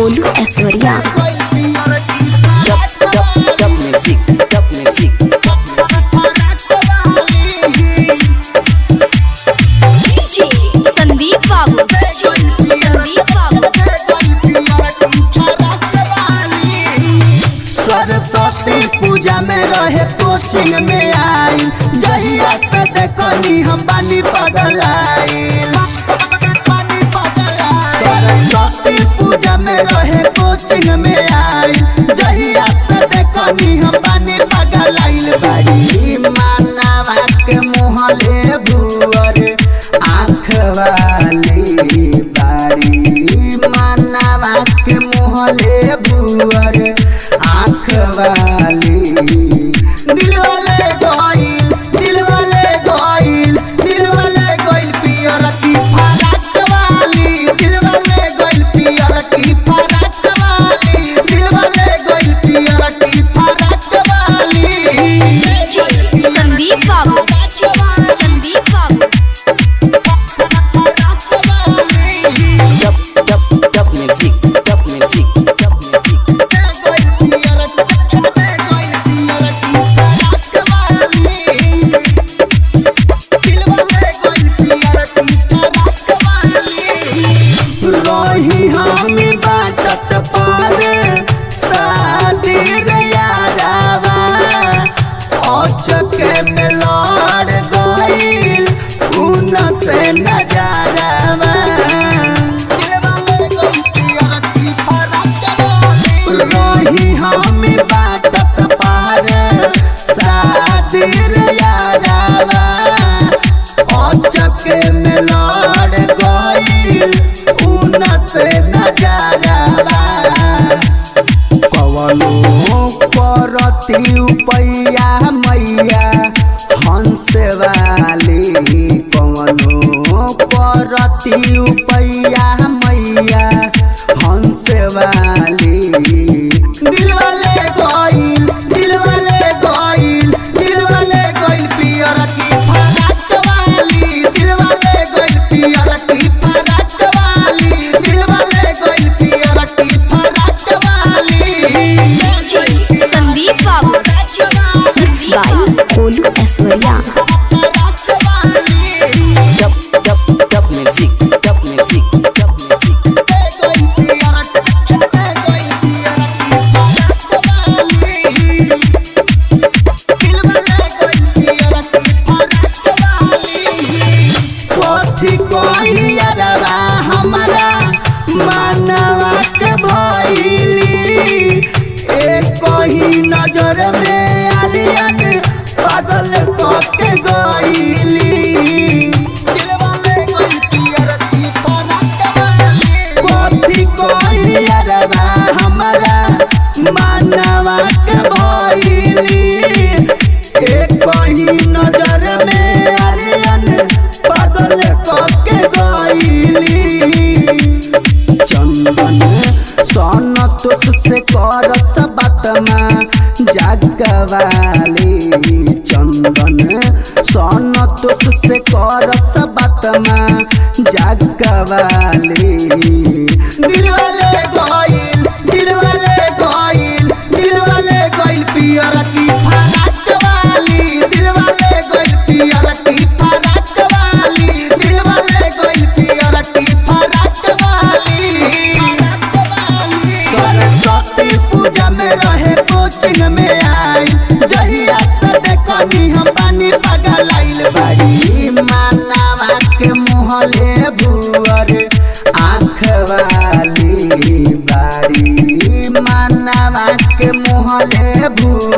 गोलू ऐश्वर्या। संदीप बाबू, सरस्वती पूजा में रहे कोचिंग में आई, जहिया से देखनी हम बानी पगलाई। सरस्वती पूजा में रहे कोचिंग में आई, जहिया से देखनी हम बानी पगलाइल। बाड़ी मानवा के मुहले भुअर आँख वाली, बाड़ी मानवा के मुहले भुअर आँख वाली। दिल वाले गोइल, दिल वाले गोइल, दिल वाले गोइल पियर की फराक वाली, दिल वाले गोइल पियर की फराक वाली, दिल वाले गोइल पियर की फराक वाली। संदीप बाबू, संदीप बाबू। रही हमें बाटत पारे शादी रे यारावा, औचके में लड़ गइल उन से नजारावा। रही हमें बाटत पारे शादी रे यारावा, औचके में लड़ गइल उन से नजारावा। कवनो करती उपैया मैया हंस वाली, कवनो करती उपैया मैया हंस वाली। दिल वाले गोइल, दिल वाले गोइल, दिल वाले गोइल पियर की फराक वाली, दिल वाले गोइल पियर की फराक वाली, दिल वाले गोइल पियर की फराक वाली। संदीप बाबू, मिक्स बाय गोलू ऐश्वर्या। हमारा मानवा के भइली, एक ही नजर में आलियन पागल के गइली। कथी कहियरबा हमारा मानवा के भइली, एक ही नजर में आलियन पागल के गइली। चंदन सोन तुझसे करत बातमा जागवाली, चंदन सोन तुझसे करत बातमा जागवाली। दिल वाले गोइल, दिल वाले गोइल, दिल वाले गोइल पियर की फराक वाली, दिल वाले गोइल पियर की फराक वाली, दिल वाले गोइल पियर की फराक वाली। सरस्वती पूजा में रहे कोचिंग में आई, जहिया से देखनी हम बानी पगलाइल। बाड़ी मानवा के मुहले भुअर आँख वाली, बाड़ी मानवा के मुहले भुअर